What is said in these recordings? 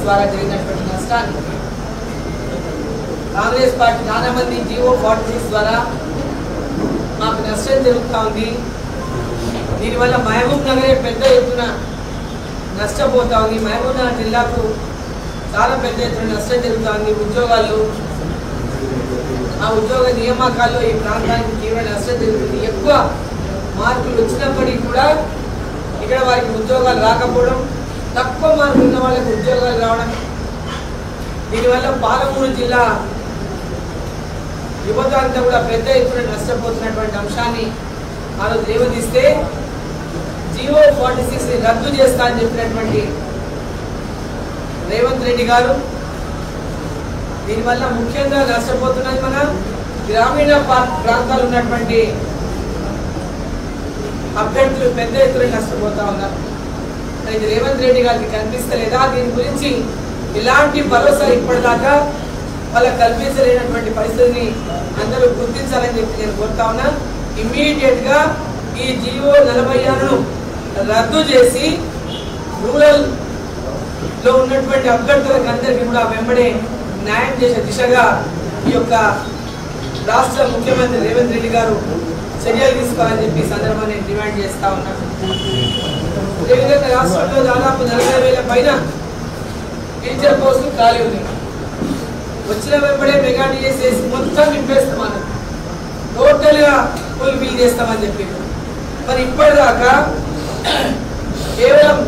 ద్వారా జరిగినటువంటి నష్టాన్ని కాంగ్రెస్ పార్టీ చాలా మంది జీవో 46 ద్వారా మాకు నష్టం జరుగుతూ ఉంది. దీనివల్ల మహబూబ్ నగరే పెద్ద ఎత్తున నష్టపోతా ఉంది. మహబూబ్ నగర్ జిల్లాకు చాలా పెద్ద ఎత్తున నష్టం జరుగుతూ ఉంది. ఉద్యోగాలు, ఆ ఉద్యోగ నియామకాల్లో ఈ ప్రాంతానికి తీవ్ర నష్టం జరుగుతుంది. ఎక్కువ మార్కులు వచ్చినప్పటికీ కూడా ఇక్కడ వారికి ఉద్యోగాలు రాకపోవడం, తక్కువ మార్కులు ఉన్న వాళ్ళకి ఉద్యోగాలు రావడం, దీనివల్ల పాలమూరు జిల్లా యువత అంతా కూడా పెద్ద ఎత్తున నష్టపోతున్నటువంటి అంశాన్ని ఆ రోజు లేవదీస్తే జీవో 46ని రద్దు చేస్తా అని చెప్పినటువంటి రేవంత్ రెడ్డి గారు, దీనివల్ల ముఖ్యంగా నష్టపోతున్నది మన గ్రామీణ ప్రాంతాలు ఉన్నటువంటి అభ్యర్థులు పెద్ద ఎత్తున నష్టపోతా ఉన్నారు. ఇది రేవంత్ రెడ్డి గారికి కనిపిస్తలేదా? దీని గురించి ఇలాంటి భరోసా ఇప్పటిదాకా వాళ్ళకి కల్పించలేనటువంటి పరిస్థితిని అందరూ గుర్తించాలని చెప్పి నేను కోరుతా ఉన్నా. ఇమ్మీడియట్ గా ఈ జీవో 46ను రద్దు చేసి రూరల్ లో ఉన్నటువంటి అభ్యర్థులకు అందరికీ కూడా వెంబడే న్యాయం చేసే దిశగా ఈ యొక్క రాష్ట్ర ముఖ్యమంత్రి రేవంత్ రెడ్డి గారు చర్యలు తీసుకోవాలని చెప్పి సందర్భాన్ని డిమాండ్ చేస్తా ఉన్నాను. అదేవిధంగా రాష్ట్రంలో దాదాపు 40,000 పైన టీచర్ పోస్టులు ఖాళీ ఉన్నాయి. వచ్చిన వెంబడే మెగా డిఎస్ చేసి మొత్తం నింపేస్తామని, టోటల్ గా ఫుల్ బిల్ చేస్తామని చెప్పి, మరి ఇప్పటిదాకా కేవలం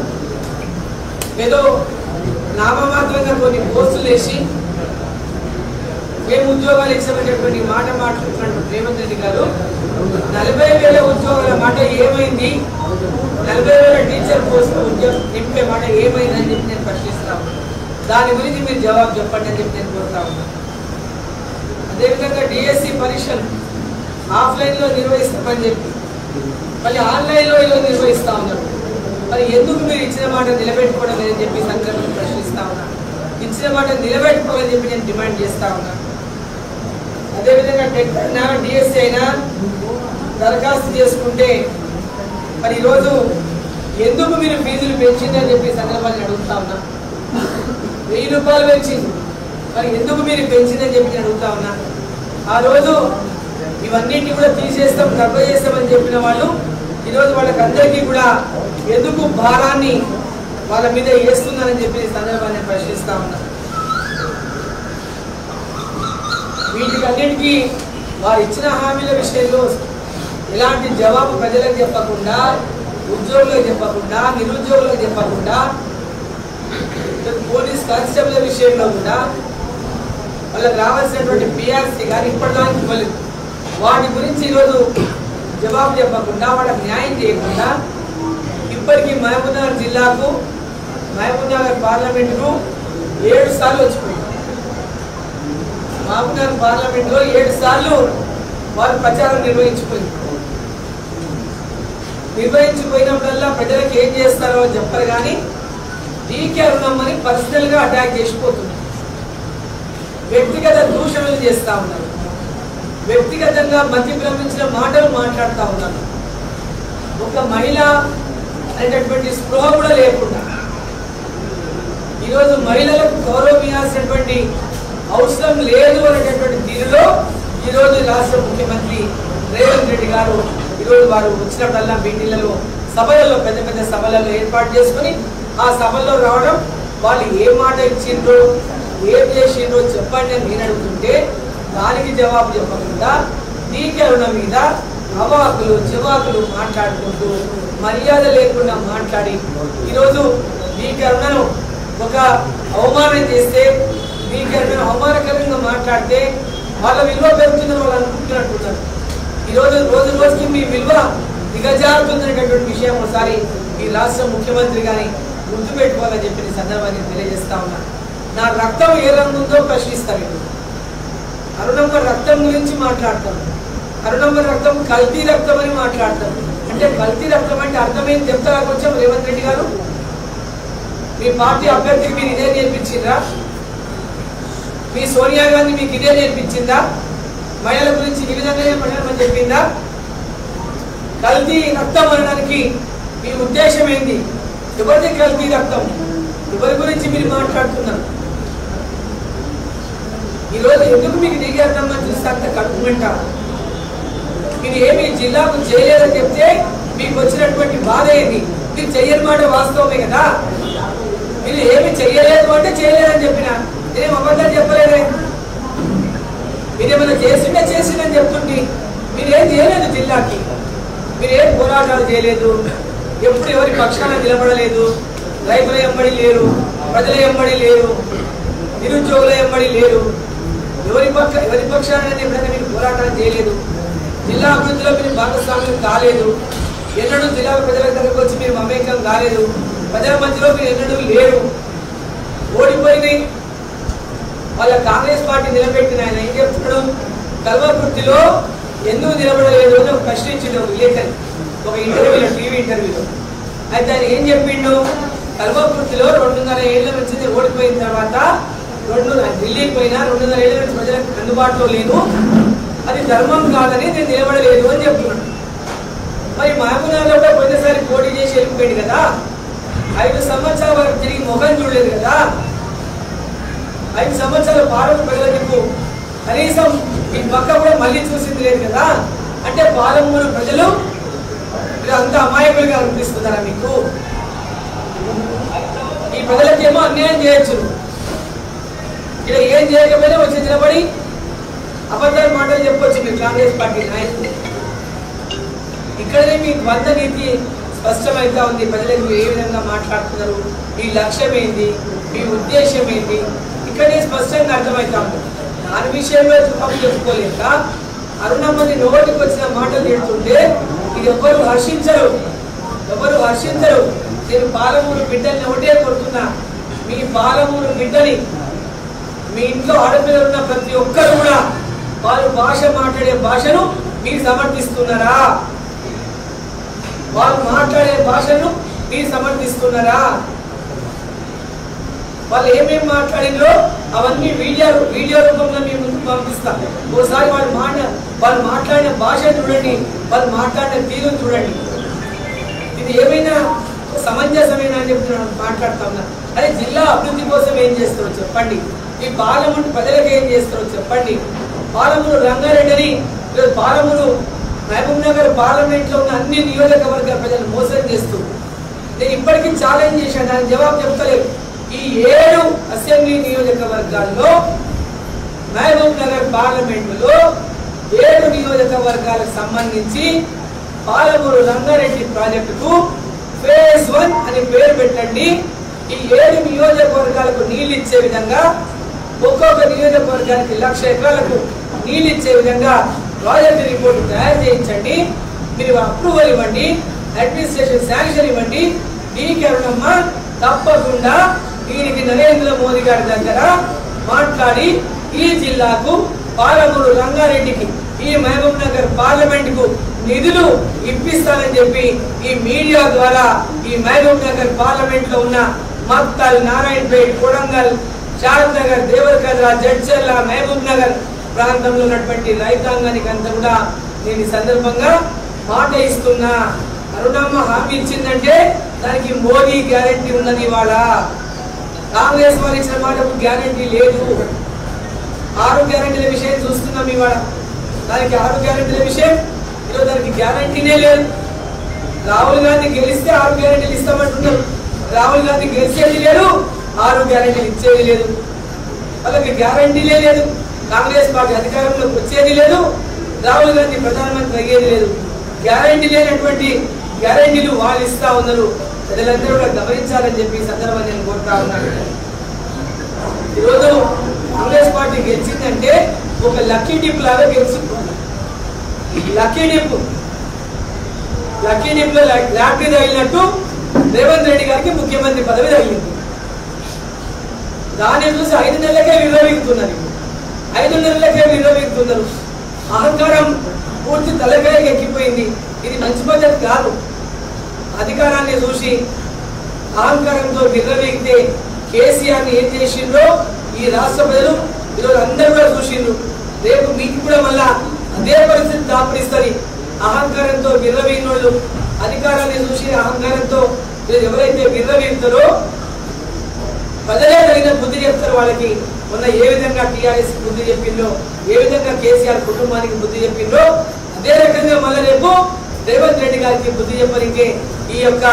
ఏదో నామమాత్రంగా కొన్ని పోస్టులు వేసి మేము ఉద్యోగాలు ఇచ్చామనేటువంటి మాట మాట్లాడుతున్నటువంటి రేవంత్ రెడ్డి గారు 40,000 ఉద్యోగాల మాట ఏమైంది, 40,000 టీచర్ పోస్టులు ఉద్యోగం నింపే మాట ఏమైంది అని చెప్పి నేను ప్రశ్నిస్తాను. దాని గురించి మీరు జవాబు చెప్పండి అని చెప్పి నేను కోరుతా ఉన్నాను. అదేవిధంగా డిఎస్సి పరీక్షలు ఆఫ్లైన్లో నిర్వహిస్తామని చెప్పి మళ్ళీ ఆన్లైన్లో ఈరోజు నిర్వహిస్తూ ఉన్నారు. మరి ఎందుకు మీరు ఇచ్చిన మాట నిలబెట్టుకోవడం లేదని చెప్పి సందర్భంగా ప్రశ్నిస్తా ఉన్నాను. ఇచ్చిన మాట నిలబెట్టుకోవాలని చెప్పి నేను డిమాండ్ చేస్తా ఉన్నాను. అదేవిధంగా టెట్ అయినా డిఎస్సి అయినా దరఖాస్తు చేసుకుంటే మరి ఈరోజు ఎందుకు మీరు ఫీజులు పెంచిందని చెప్పి సందర్భాన్ని అడుగుతా ఉన్నా. 1000 రూపాయలు పెంచింది, మరి ఎందుకు మీరు పెంచిందని చెప్పి నేను అడుగుతా ఉన్నా. ఆ రోజు ఇవన్నింటినీ కూడా తీసేస్తాం, తక్కువ చేస్తామని చెప్పిన వాళ్ళు ఈరోజు వాళ్ళకి అందరికీ కూడా ఎందుకు భారాన్ని వాళ్ళ మీద వేస్తున్నారని చెప్పి సందర్భాన్ని ప్రశ్నిస్తా ఉన్నా. వీటికన్నిటికీ వారు ఇచ్చిన హామీల విషయంలో ఎలాంటి జవాబు ప్రజలకు చెప్పకుండా, ఉద్యోగులకు చెప్పకుండా, నిరుద్యోగులకు చెప్పకుండా, పోలీస్ కానిస్టేబుల్ విషయంలో కూడా వాళ్ళకి రావాల్సినటువంటి పిఆర్సీ కానీ ఇప్పటిదానికి ఇవ్వలేదు. వాటి గురించి ఈరోజు జవాబు చెప్పకుండా, వాళ్ళకి న్యాయం చేయకుండా ఇప్పటికీ మహబూబ్ నగర్ జిల్లాకు, మహబూబ్ నగర్ పార్లమెంటుకు 7 సార్లు వచ్చిపోయింది. మహబూబ్ నగర్ పార్లమెంట్లో 7 సార్లు వారు ప్రచారం నిర్వహించిపోయినప్పుడల్లా ప్రజలకు ఏం చేస్తారో చెప్పరు కానీ డీకే అరుణమ్మని పర్సనల్ గా అటాక్ చేసిపోతున్నారు. వ్యక్తిగత దూషణలు చేస్తా ఉన్నారు, వ్యక్తిగతంగా మధ్య భ్రమించిన మాటలు మాట్లాడుతూ ఉన్నారు. ఒక మహిళ అనేటటువంటి స్పృహ కూడా లేకుండా ఈరోజు మహిళలకు గౌరవం ఇవ్వాల్సినటువంటి అవసరం లేదు అనేటటువంటి తీరులో ఈరోజు రాష్ట్ర ముఖ్యమంత్రి రేవంత్ రెడ్డి గారు ఈరోజు వారు వచ్చినప్పుడల్లా మీటింగ్లలో, సభలలో, పెద్ద పెద్ద సభలలో ఏర్పాటు చేసుకుని ఆ సభల్లో రావడం, వాళ్ళు ఏ మాట ఇచ్చిండ్రో, ఏం చేసిండ్రో చెప్పండి అని నేను అడుగుతుంటే దానికి జవాబు చెప్పకుండా డీకే అరుణ మీద అవాకులు చెవాకులు మాట్లాడుకుంటూ మర్యాద లేకుండా మాట్లాడి ఈరోజు డీకే అరుణను ఒక అవమానం చేస్తే, డీకే అరుణను అవమానకరంగా మాట్లాడితే వాళ్ళ విలువ పెరుగుతుందని వాళ్ళు అనుకుంటున్నట్టున్నారు. ఈరోజు రోజు రోజుకి మీ విలువ దిగజారుతుందనేటటువంటి విషయం ఒకసారి ఈ రాష్ట్ర ముఖ్యమంత్రి గాని గుర్తుపెట్టుకోవాలని చెప్పిన సందర్భాన్ని తెలియజేస్తా ఉన్నా. నా రక్తం ఏ రంగు ఉందో ప్రశ్నిస్తారు. అరుణమ్మ రక్తం గురించి మాట్లాడతాం, అరుణమ్మ రక్తం కల్తీ రక్తం అని మాట్లాడతాం. అంటే కల్తీ రక్తం అంటే అర్థమైంది చెప్తారా కొంచెం రేవంత్ రెడ్డి గారు? మీ పార్టీ అభ్యర్థికి మీరు ఇదే నేర్పించిందా? మీ సోనియా గాంధీ మీకు ఇదే నేర్పించిందా? మహిళల గురించి ఈ విధంగానే పడమని చెప్పిందా? కల్తీ రక్తం అనడానికి మీ ఉద్దేశం ఏంది? ఎవరిది కల్తీ రక్తం? ఎవరి గురించి మీరు మాట్లాడుతున్నారు? ఈరోజు ఎందుకు మీకు దిగేద్దామని చూస్తే అంత కడుపుమంట? మీరు ఏమి జిల్లాకు చేయలేదని చెప్తే మీకు వచ్చినటువంటి బాధ ఏంది? మీరు చెయ్యని మాట వాస్తవమే కదా. మీరు ఏమి చెయ్యలేదు అంటే చేయలేదని చెప్పిన, నేనేం అబద్ధాలు చెప్పలేదే. మీరేమైనా చేసిందని చెప్తుంటే మీరేం చేయలేదు జిల్లాకి. మీరేం పోరాటాలు చేయలేదు, ఎప్పుడు ఎవరి పక్షాన నిలబడలేదు, రైతుల ఎంబడి లేరు, ప్రజల ఎంబడి లేరు, నిరుద్యోగుల ఎంబడి లేరు, ఎవరి పక్షాన ఎప్పుడైనా మీరు పోరాటాలు చేయలేదు. జిల్లా అభివృద్ధిలో మీరు భాగస్వామ్యం కాలేదు. ఎన్నడూ జిల్లా ప్రజల దగ్గరకు వచ్చి మీరు మమేకం కాలేదు. ప్రజల మధ్యలో మీరు ఎన్నడూ లేరు. ఓడిపోయినాయి. వాళ్ళ కాంగ్రెస్ పార్టీ నిలబెట్టిన ఆయన ఏం చెప్తున్నాడు? కల్వకుర్తిలో ఎందుకు నిలబడలేదు అని ప్రశ్నించిండు విలేకరి ఒక ఇంటర్వ్యూలో, టీవీ ఇంటర్వ్యూలో. అయితే ఆయన ఏం చెప్పిండు? కల్వకుర్తిలో 2.5 ఏళ్ల నుంచి ఓడిపోయిన తర్వాత ఢిల్లీకి పోయినా 2.5 ఏళ్ల నుంచి ప్రజలకు అందుబాటులో లేదు, అది ధర్మం కాదని నేను నిలబడలేదు అని చెప్తున్నాడు. మరి మహబూబ్నగర్లో కూడా పోయినసారి పోటీ చేసి వెళ్ళిపోయింది కదా. 5 సంవత్సరాల వరకు తిరిగి ముఖం చూడలేదు కదా. 5 సంవత్సరాల పాలన ప్రజలకు కనీసం ఈ పక్క కూడా మళ్ళీ చూసింది లేదు కదా. అంటే పాలమూరు ప్రజలు అంత అమాయకులుగా అనిపిస్తున్నారా మీకు? ఈ ప్రజలకేమో అన్యాయం చేయొచ్చు, ఇక్కడ ఏం చేయకపోయినా వచ్చి నిలబడి అబద్ధాలు మాటలు చెప్పొచ్చు మీరు కాంగ్రెస్ పార్టీ నాయకులు. ఇక్కడనే మీ ద్వంద్వ నీతి స్పష్టమైతా ఉంది. ప్రజలకు ఏ విధంగా మాట్లాడుతున్నారు, మీ లక్ష్యం ఏంటి, మీ ఉద్దేశం ఏంటి, ఇక్కడే స్పష్టంగా అర్థమవుతా ఉంది. దాని విషయంలో జవాబు చెప్పుకోలేక అరుణమ్మని నోటికి వచ్చిన మాటలు తిడుతుంటే ఇది ఎవరు హర్షించరు. నేను పాలమూరు బిడ్డల్ని ఒకటే కొడుతున్నా, మీ పాలమూరు బిడ్డని, మీ ఇంట్లో ఆడపిల్లలు ఉన్న ప్రతి ఒక్కరు కూడా వాళ్ళు భాష మాట్లాడే భాషను మీరు సమర్థిస్తున్నారా? వాళ్ళు మాట్లాడే భాషను మీరు సమర్థిస్తున్నారా? వాళ్ళు ఏమేమి మాట్లాడిందో అవన్నీ వీడియో రూపంలో మీ ముందుకు పంపిస్తాం. ఒకసారి వాళ్ళు మాట్లాడిన భాష చూడండి, వాళ్ళు మాట్లాడిన తీరు చూడండి. ఇది ఏమైనా సమంజసమైన అని చెప్తున్నాను, మాట్లాడుతా ఉన్నా. అదే జిల్లా అభివృద్ధి కోసం ఏం చేస్తారో చెప్పండి. ఈ పాలమూరు ప్రజలకు ఏం చేస్తారో చెప్పండి. పాలమూరు రంగారెడ్డిని, పాలమూరు మహబూబ్ నగర్ పార్లమెంట్ లో ఉన్న అన్ని నియోజకవర్గ ప్రజలు మోసం చేస్తూ నేను ఇప్పటికీ ఛాలెంజ్ చేశాను, దానికి జవాబు చెప్తలేదు. ఈ 7 అసెంబ్లీ నియోజకవర్గాల్లో మహబూబ్ నగర్ పార్లమెంటులో 7 నియోజకవర్గాలకు సంబంధించి పాలమూరు రంగారెడ్డి ప్రాజెక్టుకు ఫేజ్ 1 అని పేరు పెట్టండి. ఈ 7 నియోజకవర్గాలకు నీళ్లు ఇచ్చే విధంగా, ఒక్కొక్క నియోజకవర్గానికి 1,00,000 ఎకరాలకు నీళ్లు ఇచ్చే విధంగా ప్రాజెక్ట్ రిపోర్ట్ తయారు చేయించండి. మీరు అప్రూవల్ ఇవ్వండి, అడ్మినిస్ట్రేషన్ శాంక్షన్ ఇవ్వండి. దీనికి అరుణమ్మ తప్పకుండా దీనికి నరేంద్ర మోదీ గారి దగ్గర మాట్లాడి ఈ జిల్లాకు, పాలమూరు రంగారెడ్డికి, ఈ మహబూబ్ నగర్ పార్లమెంట్ కు నిధులు ఇప్పిస్తానని చెప్పి ఈ మీడియా ద్వారా ఈ మహబూబ్ నగర్ పార్లమెంట్ లో ఉన్న మక్తల్, నారాయణపేట్, కొడంగల్, శారద్ నగర్, దేవరకద్ర, జడ్చర్ల, మహబూబ్ నగర్ ప్రాంతంలో ఉన్నటువంటి రైతాంగానికి అంతా కూడా నేను ఈ సందర్భంగా మాట ఇస్తున్నా. అరుణమ్మ హామీ ఇచ్చిందంటే దానికి మోదీ గ్యారెంటీ ఉన్నది. ఇవాళ కాంగ్రెస్ వారు ఇచ్చిన మాటకు గ్యారెంటీ లేదు. 6 గ్యారెంటీల విషయం చూస్తున్నాం ఇవాళ. దానికి 6 గ్యారెంటీల విషయం ఈరోజు దానికి గ్యారెంటీనే లేదు. రాహుల్ గాంధీ గెలిస్తే 6 గ్యారెంటీలు ఇస్తామంటున్నారు. రాహుల్ గాంధీ గెలిచేది లేదు, 6 గ్యారెంటీలు ఇచ్చేది లేదు. వాళ్ళకి గ్యారెంటీలే లేదు. కాంగ్రెస్ పార్టీ అధికారంలోకి వచ్చేది లేదు, రాహుల్ గాంధీ ప్రధానమంత్రి అయ్యేది లేదు. గ్యారెంటీ లేనటువంటి గ్యారెంటీలు వాళ్ళు ఇస్తా ఉన్నారు. ప్రజలందరూ కూడా గమనించాలని చెప్పి సందర్భంగా నేను కోరుతా ఉన్నాను. ఈరోజు కాంగ్రెస్ పార్టీ గెలిచిందంటే ఒక లక్కీ డిప్ లాగా గెలుచుకుంది. లక్కీ డిప్ లో లాటరీ తగిలినట్టు రేవంత్ రెడ్డి గారికి ముఖ్యమంత్రి పదవి తగిలింది. దాన్ని చూసి 5 నెలలకే విర్రవీగుతున్నారు. 5 నెలలకే విర్రవీగుతున్నారు. అహంకారం పూర్తి తలకాయకి ఎక్కిపోయింది. ఇది మంచి పద్ధతి కాదు. అధికారాన్ని చూసి అహంకారంతో విర్రవీగితే కేసీఆర్ని ఏం చేసిండ్రో ఈ రాష్ట్ర ప్రజలు ఈరోజు అందరూ కూడా చూసిండ్రు. రేపు మీకు కూడా మళ్ళా అదే పరిస్థితి దాపరిస్తుంది. అహంకారంతో విర్రవీగిన వాళ్ళు, అధికారాన్ని చూసి అహంకారంతో ఎవరైతే విర్రవీగుతారో ప్రజలే తగిన బుద్ధి చెప్తారు వాళ్ళకి. మొన్న ఏ విధంగా టీఆర్ఎస్ బుద్ధి చెప్పిందో, ఏ విధంగా కేసీఆర్ కుటుంబానికి బుద్ధి చెప్పిందో, అదే రకంగా మళ్ళీ రేపు రేవంత్ రెడ్డి గారికి బుద్ధి చెప్పనికే ఈ యొక్క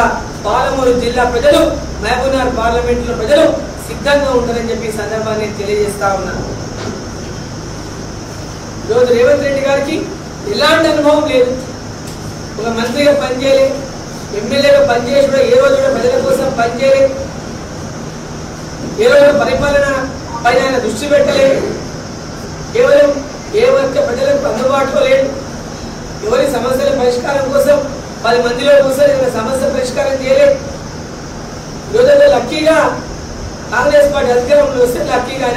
పాలమూరు జిల్లా ప్రజలు, మహబూబ్నగర్ పార్లమెంట్ లో ప్రజలు సిద్ధంగా ఉంటారని చెప్పి సందర్భాన్ని తెలియజేస్తా ఉన్నాను. ఈరోజు రేవంత్ రెడ్డి గారికి ఎలాంటి అనుభవం లేదు. ఒక మంత్రిగా పనిచేయలే, ఎమ్మెల్యేగా పనిచేసి కూడా ఏ రోజు కూడా ప్రజల కోసం పనిచేయలే, ఏ రోజు పరిపాలన పైన ఆయన దృష్టి పెట్టలేదు, కేవలం ఏ వర్గ ప్రజలకు అందుబాటులో లేదు, ఎవరి సమస్యల పరిష్కారం కోసం 10 మందిలో కోసం సమస్య పరిష్కారం చేయలేదు. ఈరోజు లక్కీగా కాంగ్రెస్ పార్టీ అధికారంలో వస్తే లక్కీగా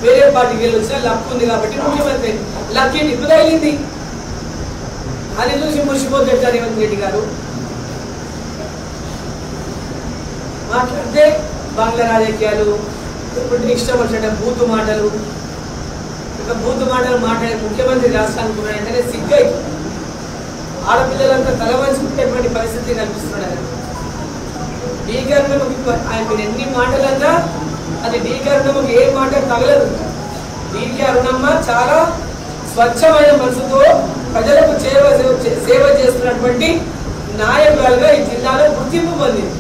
వేరే పార్టీకి వెళ్ళి వచ్చినా లక్ ఉంది కాబట్టి ముఖ్యమంత్రి లక్కీ నిప్పు తగిలింది. అది చూసి మురిసిపోతాడు రేవంత్ రెడ్డి గారు. మాట్లాడితే బంగ్లా రాజకీయాలు, ఇప్పుడు ఇష్టం వచ్చిన బూతు మాటలు, బూతు మాటలు మాట్లాడే ముఖ్యమంత్రి రాష్ట్రానికి ఉన్నాడంటే సిగ్గై ఆడపిల్లలంతా తలవంచుకునేటువంటి పరిస్థితి కనిపిస్తున్నాడు. ఆయన ఎన్ని మాటలన్నా అది డీకే అరుణమ్మకి ఏ మాట తగలదు. డీకే అరుణమ్మ చాలా స్వచ్ఛమైన మనసుతో ప్రజలకు సేవ చేస్తున్నటువంటి నాయకురాలుగా ఈ జిల్లాలో గుర్తింపు పొందింది.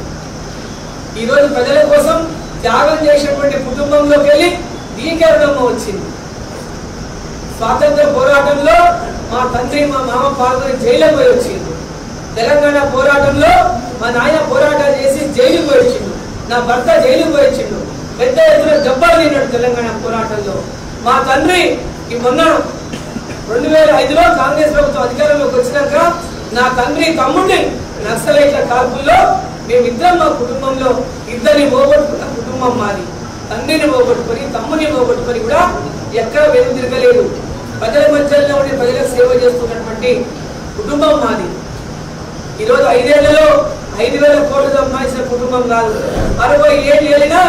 ఈరోజు ప్రజల కోసం త్యాగం చేసినటువంటి కుటుంబంలోకి వెళ్ళి డీకే అరుణమ్మ వచ్చింది. స్వాతంత్ర పోరాటంలో మా తండ్రి మా మామ పాల్గొని జైలు పోయి వచ్చింది. తెలంగాణ పోరాటంలో మా నాయన పోరాటాలు చేసి జైలుకు పోయి వచ్చిండు. నా భర్త జైలుకు పోయి వచ్చిండు. పెద్ద ఎత్తున దెబ్బలు తిన్నాడు తెలంగాణ పోరాటంలో. మా తండ్రి ఈ మొన్న 2005లో కాంగ్రెస్ ప్రభుత్వం అధికారంలోకి వచ్చినాక నా తండ్రి తమ్ముడిని నక్సలైట్ల కాల్పుల్లో మేమిద్దరం మా కుటుంబంలో ఇద్దరిని పోగొట్టుకున్న కుటుంబం మాది. తండ్రిని పోగొట్టుకొని తమ్ముని పోగొట్టుకొని కూడా ఎక్కడ వెనుక తిరగలేదు. ప్రజల మధ్యలో ఉండి ప్రజలకు సేవ చేస్తున్నటువంటి కుటుంబం మాది. ఈరోజు 5 ఏళ్లలో 5,000 కోట్లు సంపాదించిన కుటుంబం కాదు, 67 ఏళ్ళుగా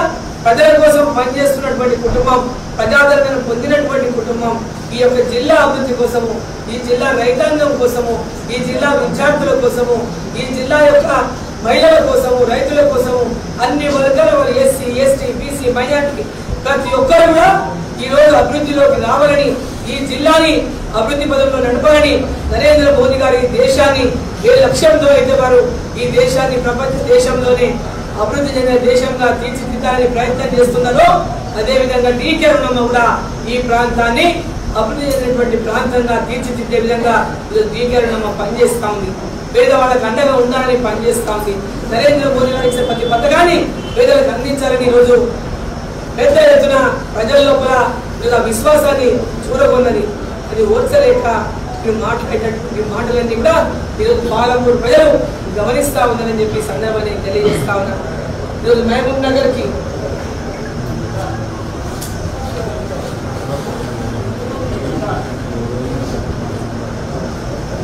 ప్రజల కోసం పనిచేస్తున్నటువంటి కుటుంబం, ప్రజాదరణ పొందినటువంటి కుటుంబం. ఈ యొక్క జిల్లా అభివృద్ధి కోసము, ఈ జిల్లా రైతాంగం కోసము, ఈ జిల్లా విద్యార్థుల కోసము, ఈ జిల్లా యొక్క మహిళల కోసము, రైతుల కోసము, అన్ని వర్గాల వారు ఎస్సీ, ఎస్టీ, బీసీ, మైనారిటీ ప్రతి ఒక్కరు కూడా ఈ రోజు అభివృద్ధిలోకి రావాలని, ఈ జిల్లాని అభివృద్ధి పదంలో నడపాలని నరేంద్ర మోదీ గారి దేశాన్ని ఏ లక్ష్యంతో అయితే వారు ఈ దేశాన్ని ప్రపంచ దేశంలోనే అభివృద్ధి చెందిన దేశంగా తీర్చిదిద్దాలని ప్రయత్నం చేస్తున్నారో, అదేవిధంగా డీకే అరుణమ్మ కూడా ఈ ప్రాంతాన్ని అభివృద్ధి చెందినటువంటి ప్రాంతంగా తీర్చిదిద్దే విధంగా డీకే అరుణమ్మ పనిచేస్తా ఉంది. పేదవాళ్ళకు అండగా ఉండాలని పనిచేస్తా ఉంది. నరేంద్ర మోదీ గారు ఇచ్చిన ప్రతి పథకాన్ని పేదలకు అందించాలని ఈరోజు పెద్ద ఎత్తున ప్రజల లోపల విశ్వాసాన్ని చూరగొన్నది. అది ఓర్చలేక మాట్లాడేటటువంటి మాటలన్నీ కూడా ఈరోజు పాలమూరు ప్రజలు గమనిస్తా ఉందని చెప్పి సందర్భాన్ని తెలియజేస్తా ఉన్నారు. ఈరోజు మహబూబ్ నగర్ కి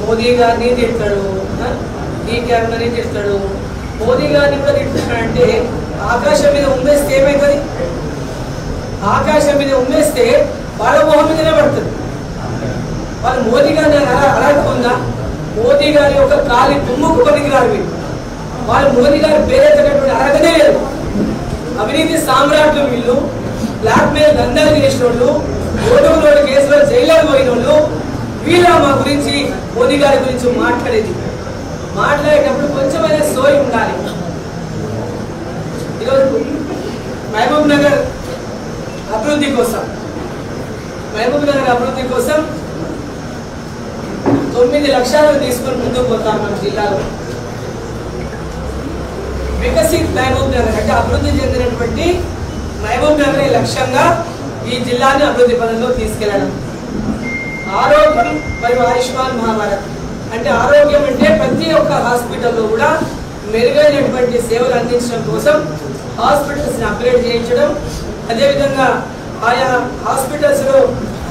మోదీ గారిని తిడతాడు, డీకే అరుణని తిడతాడు. మోదీ గారిని కూడా తిడతాడంటే ఆకాశం మీద ఉమ్మేస్తే ఏమైతుంది? ఆకాశం మీద ఉమ్మేస్తే వాళ్ళ మొహం మీదనే పడుతుంది. వాళ్ళు మోదీ గారిని అర్హత ఉందా? మోదీ గారి యొక్క కాలి దుమ్ముకు పనికిరారు వీళ్ళు. వాళ్ళు మోదీ గారి పేరెత్తటువంటి అర్హతనే లేదు. అవినీతి సామ్రాట్లు వీళ్ళు, బ్లాక్ మెయిల్ దందాలు చేసిన వాళ్ళు, ఓటుకు కేసులో జైల్లో పోయిన వాళ్ళు. వీళ్ళ మా గురించి మోదీ గారి గురించి మాట్లాడేటప్పుడు కొంచెమైనా సోయి ఉండాలి. ఈరోజు మహబూబ్ నగర్ అభివృద్ధి కోసం 9 లక్షలు తీసుకొని ముందుకు పోతాం. మన జిల్లాలో వికసిత్ మహబూబ్ నగర్ అంటే అభివృద్ధి చెందినటువంటి మహబూబ్ నగర్ లక్ష్యంగా ఈ జిల్లాని అభివృద్ధి పదంలో తీసుకెళ్లడం. ఆరోగ్యం మరియు ఆయుష్మాన్ మహాభారత్ అంటే ఆరోగ్యం అంటే ప్రతి ఒక్క హాస్పిటల్లో కూడా మెరుగైనటువంటి సేవలు అందించడం కోసం హాస్పిటల్స్ ని అప్గ్రేడ్ చేయించడం, అదేవిధంగా ఆయా హాస్పిటల్స్ లో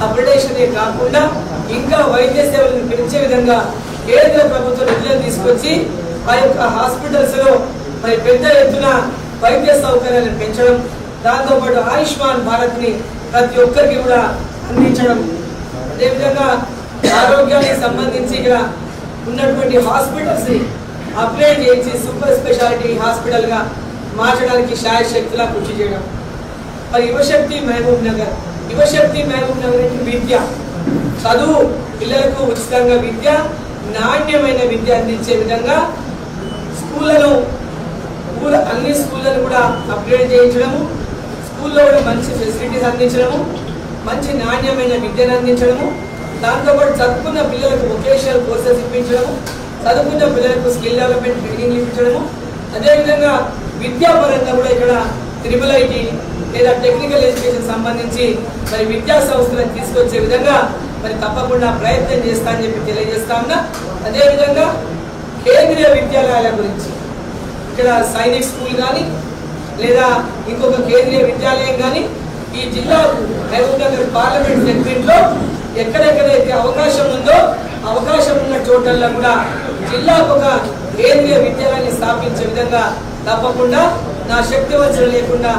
అప్గ్రేడేషన్ కాకుండా ఇంకా వైద్య సేవలను పెంచే విధంగా కేంద్ర ప్రభుత్వం నిధులను తీసుకొచ్చి ఆ యొక్క హాస్పిటల్స్ లో మరి పెద్ద ఎత్తున వైద్య సౌకర్యాలను పెంచడం, దాంతోపాటు ఆయుష్మాన్ భారత్ ని ప్రతి ఒక్కరికి కూడా అందించడం, అదేవిధంగా ఆరోగ్యానికి సంబంధించి ఇక్కడ ఉన్నటువంటి హాస్పిటల్స్ ని అప్గ్రేడ్ చేసి సూపర్ స్పెషాలిటీ హాస్పిటల్ గా మార్చడానికి శాయశక్తులా కృషి చేయడం. మరి యువశక్తి మహబూబ్ నగర్ అంటే విద్య, చదువు, పిల్లలకు ఉచితంగా విద్య, నాణ్యమైన విద్య అందించే విధంగా స్కూళ్ళను అన్ని స్కూళ్ళను కూడా అప్గ్రేడ్ చేయించడము, స్కూల్లో కూడా మంచి ఫెసిలిటీస్ అందించడము, మంచి నాణ్యమైన విద్యను అందించడము, దాంతోపాటు చదువుకున్న పిల్లలకు వొకేషనల్ కోర్సెస్ ఇప్పించడము, చదువుకున్న పిల్లలకు స్కిల్ డెవలప్మెంట్ ట్రైనింగ్ ఇప్పించడము, అదేవిధంగా విద్యాపరంగా కూడా ఇక్కడ IIIT లేదా టెక్నికల్ ఎడ్యుకేషన్ సంబంధించి మరి విద్యా సంస్థలను తీసుకొచ్చే విధంగా మరి తప్పకుండా ప్రయత్నం చేస్తా అని చెప్పి తెలియజేస్తా ఉన్నా. అదేవిధంగా కేంద్రీయ విద్యాలయాల గురించి ఇక్కడ సైనిక్ స్కూల్ కానీ లేదా ఇంకొక కేంద్రీయ విద్యాలయం కానీ ఈ జిల్లా మహబూబ్ నగర్ పార్లమెంట్ సెగ్మెంట్లో ఎక్కడెక్కడైతే అవకాశం ఉందో అవకాశం ఉన్న చోటల్లో కూడా జిల్లాకు ఒక కేంద్రీయ విద్యాలయాన్ని స్థాపించే విధంగా తప్పకుండా నా శక్తి వంచన లేకుండా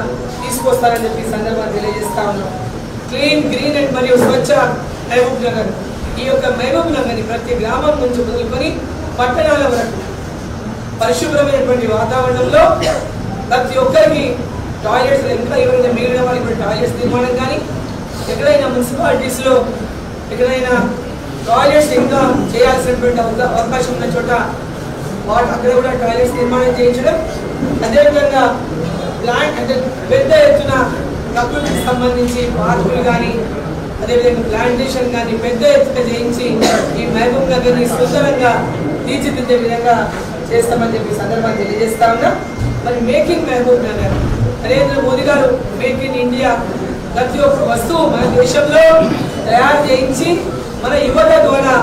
తీసుకొస్తారని చెప్పి సందర్భంగా తెలియజేస్తా ఉన్నాం. క్లీన్, గ్రీన్ అండ్ మరియు స్వచ్ఛ మహబూబ్ నగర్, ఈ యొక్క మహబూబ్ నగర్ని ప్రతి గ్రామం నుంచి మొదలుకొని పట్టణాల వరకు పరిశుభ్రమైనటువంటి వాతావరణంలో ప్రతి ఒక్కరికి టాయిలెట్స్, ఇంకా ఎవరైనా మిగిలిన వారికి కూడా టాయిలెట్స్ నిర్మాణం కానీ, ఎక్కడైనా మున్సిపాలిటీస్లో ఎక్కడైనా టాయిలెట్స్ ఇంకా చేయాల్సినటువంటి అవకాశం ఉన్న చోట అక్కడ కూడా టాయిలెట్స్ నిర్మాణం చేయించడం, అదేవిధంగా ప్లాంట్ అంటే పెద్ద ఎత్తున ప్రకృతికి సంబంధించి పార్కులు కానీ అదేవిధంగా ప్లాంటేషన్ కానీ పెద్ద ఎత్తున చేయించి ఈ మహబూబ్ నగర్ని సుందరంగా తీర్చిదిద్దే విధంగా చేస్తామని చెప్పి సందర్భాన్ని తెలియజేస్తా ఉన్నా. మరి మేకింగ్ మహబూబ్ నగర్, నరేంద్ర మోదీ గారు మేక్ ఇన్ ఇండియా, ప్రతి ఒక్క వస్తువు మన దేశంలో తయారు చేయించి మన యువత ద్వారా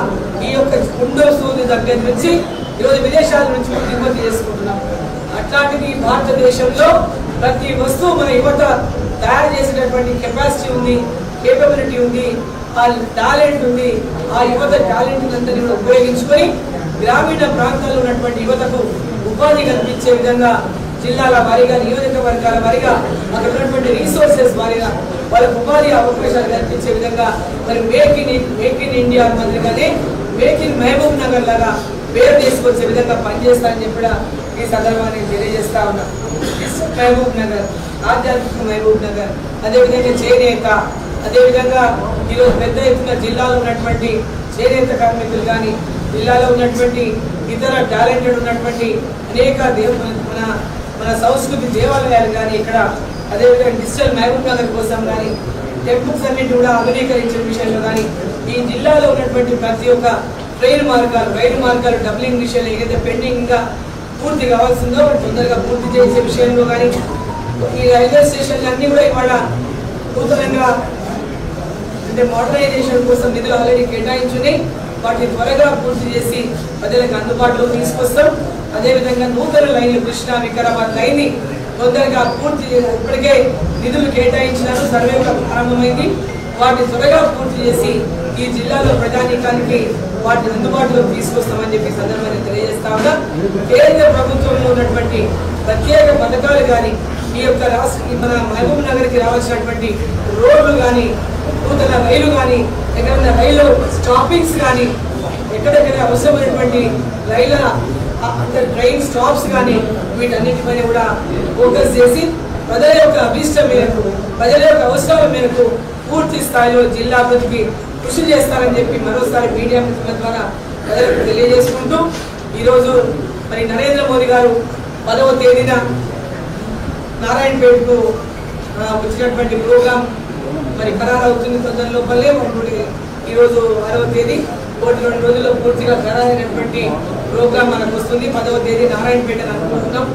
ఈ యొక్క కుండో సూది దగ్గర నుంచి ఈరోజు విదేశాల నుంచి దిగుమతి చేసుకుంటున్నాం. అట్లాంటిది భారతదేశంలో ప్రతి వస్తువు మన యువత తయారు చేసేటటువంటి కెపాసిటీ ఉంది, కేపబిలిటీ ఉంది, ఆ టాలెంట్ ఉంది. ఆ యువత టాలెంట్ అంతని కూడా ఉపయోగించుకొని గ్రామీణ ప్రాంతాల్లో ఉన్నటువంటి యువతకు ఉపాధి కల్పించే విధంగా జిల్లాల వారీగా, నియోజకవర్గాల వారీగా, అక్కడ ఉన్నటువంటి రీసోర్సెస్ వారీగా వాళ్ళకు ఉపాధి అవకాశాలు కల్పించే విధంగా మరి మేక్ ఇన్ ఇండియా మాదిరిగానే మేక్ ఇన్ మహబూబ్ నగర్ లాగా పేరు తీసుకొచ్చే విధంగా పనిచేస్తానని చెప్పి ఈ సందర్భాన్ని తెలియజేస్తా ఉన్నా. మహబూబ్ నగర్, ఆధ్యాత్మిక మహబూబ్ నగర్, అదేవిధంగా చేనేత, అదేవిధంగా ఈరోజు పెద్ద ఎత్తున జిల్లాలో ఉన్నటువంటి చేనేత కార్మికులు కానీ, జిల్లాలో ఉన్నటువంటి ఇతర టాలెంటెడ్ ఉన్నటువంటి అనేక మన సంస్కృతి దేవాలయాలు కానీ ఇక్కడ, అదేవిధంగా డిజిటల్ మహబూబ్ నగర్ కోసం కానీ టెంపుల్స్ అన్నింటి కూడా ఆధునీకరించే విషయంలో కానీ ఈ జిల్లాలో ఉన్నటువంటి ప్రతి ఒక్క రైలు మార్గాలు డబ్లింగ్ విషయంలో ఏదైతే పెండింగ్గా పూర్తి కావాల్సిందో తొందరగా పూర్తి చేసే విషయంలో కానీ ఈ రైల్వే స్టేషన్లు అన్నీ కూడా ఇవాళ నూతనంగా అంటే మోడర్నైజేషన్ కోసం నిధులు ఆల్రెడీ కేటాయించున్నాయి. వాటిని త్వరగా పూర్తి చేసి ప్రజలకు అందుబాటులో తీసుకొస్తాం. అదేవిధంగా నూతన లైన్లు కృష్ణా వికారాబాద్ లైన్ని తొందరగా పూర్తి చేసి ఇప్పటికే నిధులు కేటాయించినారు, సర్వే కూడా ప్రారంభమైంది. వాటిని త్వరగా పూర్తి చేసి ఈ జిల్లాలో ప్రజానీకానికి వాటిని అందుబాటులోకి తీసుకొస్తామని చెప్పి సందర్భంగా తెలియజేస్తా ఉన్నా. కేంద్ర ప్రభుత్వంలో ఉన్నటువంటి ప్రత్యేక పథకాలు కానీ ఈ యొక్క మన మహబూబ్ నగర్కి రావాల్సినటువంటి రోడ్లు కానీ, నూతన రైలు కానీ, ఎక్కడైనా రైలు స్టాపింగ్స్ కానీ, ఎక్కడెక్కడ అవసరమైనటువంటి రైళ్ళ అంటే ట్రైన్ స్టాప్స్ కానీ వీటన్నిటిపైన కూడా ఫోకస్ చేసి ప్రజల యొక్క అభీష్టం మేరకు, ప్రజల యొక్క అవసరాల మేరకు పూర్తి స్థాయిలో జిల్లా అభివృద్ధికి కృషి చేస్తారని చెప్పి మరోసారి మీడియా మిత్రుల ద్వారా ప్రజలకు తెలియజేసుకుంటూ ఈరోజు మరి నరేంద్ర మోదీ గారు 10వ తేదీన నారాయణపేటకు వచ్చినటువంటి ప్రోగ్రాం మరి ఖరారు అవుతుంది. తొందర లోపలే ఈరోజు 6వ తేదీ 1-2 రోజుల్లో పూర్తిగా ఖరారైనటువంటి ప్రోగ్రాం మనకు వస్తుంది. 10వ తేదీ నారాయణపేట అనుకుంటున్నాం.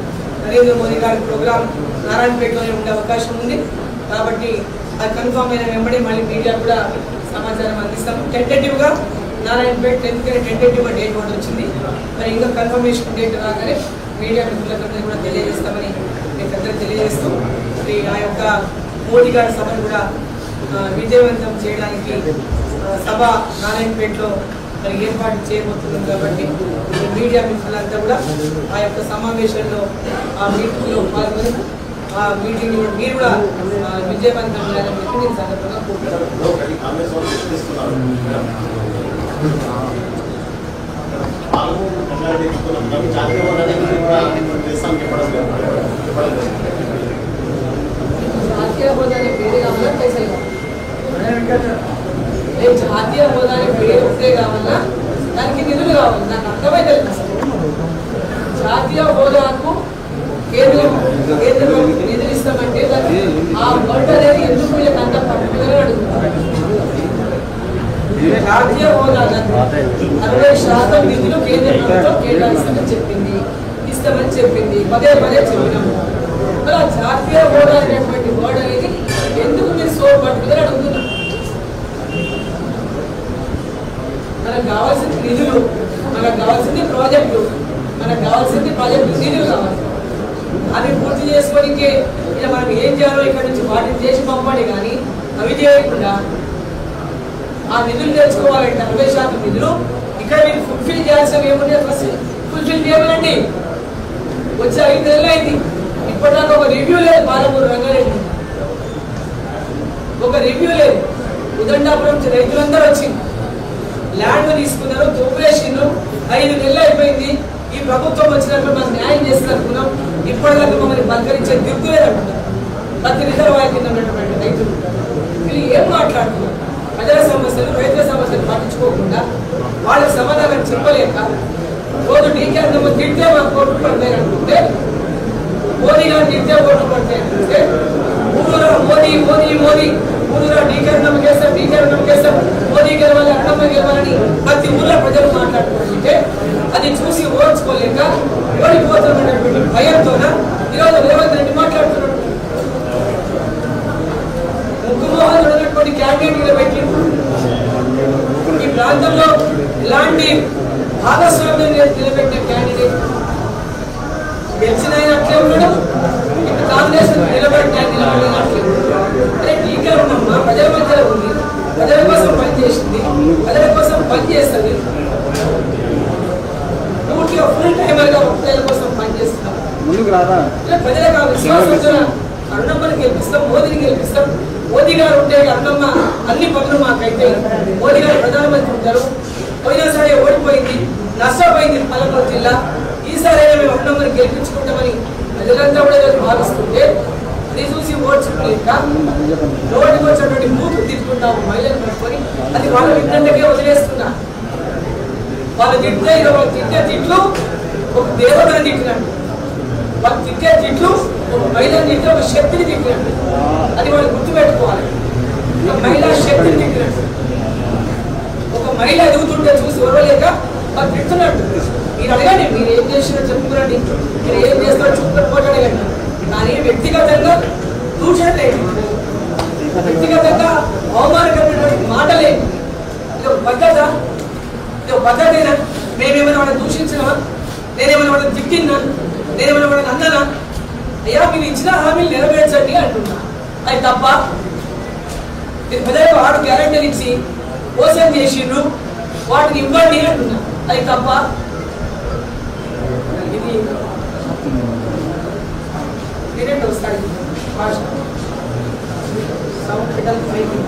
నరేంద్ర మోదీ గారి ప్రోగ్రాం నారాయణపేటలోనే ఉండే అవకాశం ఉంది. కాబట్టి అది కన్ఫర్మ్ అయిన వెంబడి మళ్ళీ మీడియా కూడా సమాచారం అందిస్తాం. టెంటేటివ్గా నారాయణపేట 10th టెంటేటివ్గా డేట్ కూడా వచ్చింది. మరి ఇంకా కన్ఫర్మేషన్ డేట్ రాగానే మీడియా మిత్రులందరినీ కూడా తెలియజేస్తామని మీకు అందరూ తెలియజేస్తూ మరి ఆ యొక్క మోదీ గారి సభను కూడా విజయవంతం చేయడానికి సభ నారాయణపేటలో మరి ఏర్పాటు చేయబోతున్నాం. కాబట్టి మీడియా మిత్రులంతా కూడా ఆ యొక్క సమావేశంలో ఆ మీటింగ్లో పాల్గొని ఆ మీటింగ్ మీరు కూడా విజయవంతం చేయాలని చెప్పి నేను సందర్భంగా జాతీయ హోదాని ఉంటే కావాలా, దానికి నిధులు కావాలి. నాకు అర్థమైతే అసలు జాతీయ హోదాకు కేంద్రం నిధులు ఇస్తామంటే ఆ వర్డ్ అనేది ఎందుకు వీళ్ళకి అంత పర్టికులర్ అడుగుతున్నారు. జాతీయ హోదా 60% నిధులు కేంద్ర ప్రభుత్వం కేటాయిస్తామని చెప్పింది, ఇస్తామని చెప్పింది, పదే పదే చెప్పినాము. మరి ఆ జాతీయ హోదా అనేటువంటి వర్డ్ అనేది ఎందుకు మీరు సో పర్టికులర్ అడుగుతున్నారు? మనకు కావాల్సింది నిధులు, మనకు కావాల్సింది ప్రాజెక్టు, మనకు కావాల్సింది ప్రాజెక్టు నిధులు కావాలి. అవి పూర్తి చేసుకోనికే ఇలా మనం ఏం చేయాలో ఇక్కడ నుంచి వాటిని చేసి పంపాలి. కానీ అవి చేయకుండా ఆ నిధులు తెచ్చుకోవాలంటే 60% నిధులు ఇక్కడ మీరు ఫుల్ఫిల్ చేయాల్సినవి ఏముంటే ఫస్ట్ ఫుల్ఫిల్ చేయాలండి. వచ్చి 5 నెలలు అయింది, ఇప్పటిదాకా ఒక రివ్యూ లేదు. పాలమూరు రంగారెడ్డి ఒక రివ్యూ లేదు. ఉదండాపురం రైతులందరూ వచ్చి ల్యాండ్ తీసుకున్నారు, తోపులేసిండ్రు. 5 నెలలు అయిపోయింది. ఈ ప్రభుత్వం వచ్చినప్పుడు మనం న్యాయం చేస్తున్నట్టుకున్నాం. ఇప్పటిదాకా మమ్మల్ని బలకరించే దిక్కులేదంటున్నారు. ప్రతి రిజర్వాయర్ కింద ఉన్నటువంటి రైతులు వీళ్ళు ఏం మాట్లాడుతున్నారు? ప్రజల సమస్యలు, రైతుల సమస్యలు పట్టించుకోకుండా వాళ్ళకి సమాధానం చెప్పలేక రోజు డీకేంద్రము తింటే మాకు కోట్లు పడతాయి అనుకుంటే, మోదీ గారు తింటే కోట్లు పడతాయి అనుకుంటే, ఊరూరా మోదీ మోదీ మోదీ, ఊరూరా డీకేంద్రం చేస్తాం, డీకేంద్రం చేస్తాం, మోదీ గెలవాలి, అన్నమ్మ గెలవాలని ప్రతి ఊళ్ళో ప్రజలు మాట్లాడుకుంటుంటే అది చూసి ఓర్చుకోలేక ఓడిపోతున్నటువంటి భయంతోన ఈరోజు రేవంత్ రెడ్డి మాట్లాడుతున్నాడు. ముక్కుమోహన్ ఉన్నటువంటి క్యాండిడేట్ పెట్టి ఈ ప్రాంతంలో ఇలాంటి భాగస్వామ్యం నిలబెట్టిన క్యాండిడేట్ గెలిచిన అట్లే ఉండడం, ఇప్పుడు కాంగ్రెస్ నిలబెట్టిన నిలబడినట్లే. అరే టీకా ఉన్నమ్మా, ప్రజల మధ్యలో ఉంది, ప్రజల కోసం పనిచేసింది, ప్రజల కోసం పనిచేస్తుంది, పూర్తిగా ఫుల్ టైమర్ గా ప్రజల కోసం పనిచేస్తున్నారు. ప్రజలకు ఆ విశ్వాసం అరుణమ్మని గెలిపిస్తాం, మోదీని గెలిపిస్తాం. మోదీ గారు ఉంటే అరుణమ్మ అన్ని పనులు మాకైతే, మోదీ గారు ప్రధానమంత్రి ఉంటారు. పోయినసారి ఓడిపోయింది, నష్టపోయింది పాలమూరు జిల్లా. ఈసారి మేము అరుణమ్మని గెలిపించుకుంటామని ప్రజలంతా కూడా భావిస్తుంటే అది చూసి ఓడ్చుకోలేక రోడ్డుకి వచ్చినటువంటి మూతులు తీసుకుంటాము మహిళలు పట్టుకొని. అది వాళ్ళ విజ్ఞతకే వదిలేస్తున్నా. వాళ్ళు తిట్టే వాళ్ళు తిట్టే తిట్లు ఒక దేవతను తిట్టినట్టు, వాళ్ళు తిట్టే తిట్లు ఒక మహిళను తిట్టే ఒక శక్తిని తిట్టినట్టు. అది వాళ్ళు గుర్తుపెట్టుకోవాలి. ఒక మహిళా శక్తిని తిట్టినట్టు, ఒక మహిళ ఎదుగుతుంటే చూసి ఓర్వలేక వాళ్ళు తిడుతున్నట్టు. మీరు అడగండి, మీరు ఏం చేసినా చెప్పుకోరండి, మీరు ఏం చేస్తారో చూపుకోటి అడగండి. కానీ వ్యక్తిగతంగా దూషణలేదు, వ్యక్తిగతంగా అవమానకరమైనటువంటి మాటలేదు. ఇది ఒక పద్ధత, ఇది ఒక పద్ధతేనా? మేమేమైనా వాళ్ళని దూషించినా, నేనేమైనా వాళ్ళని తిట్టినా, నేనేమైనా వాళ్ళని అన్నానా? అయ్యా మీరు ఇచ్చిన హామీలు నెరవేర్చండి అంటున్నా. అది తప్ప? మీరు ప్రజలకు 6 గ్యారెంటీలు ఇచ్చి మోసం చేసిండ్రు, వాటిని ఇవ్వండి అంటున్నా. అది తప్ప? ఇది నేనేంటి వస్తాడు భాష సౌండ్ పెట్టాలి పైకి.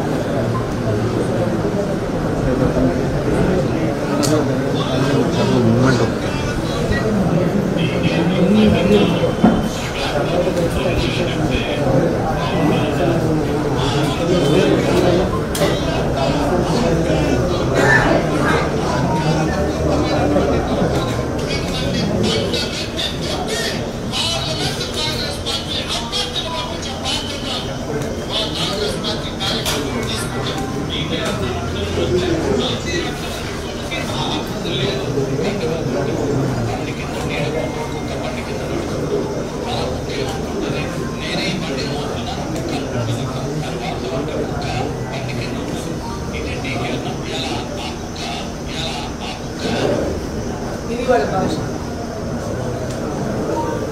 ఇది వాళ్ళ భాష,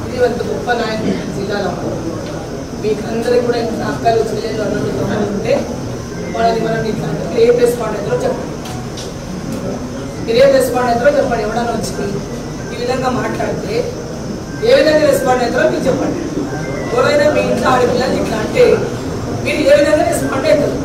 ఇది వాళ్ళ గొప్ప నాయకులు జిల్లాలో. మీకు అందరికీ కూడా అక్కలు చెల్లెలు అన్నట్టు ఉంటే వాళ్ళని మనం మీరు ఏ రెస్పాండ్ అవుతారో చెప్పండి. మీరు ఏ రెస్పాండ్ అవుతారో చెప్పండి. ఎవడన్నా వచ్చి ఈ విధంగా మాట్లాడితే ఏ విధంగా రెస్పాండ్ అవుతారో మీరు చెప్పండి. ఎవరైనా మీ ఇంట్లో ఆడపిల్లలు ఇట్లా అంటే మీరు ఏ విధంగా రెస్పాండ్ అవుతారు?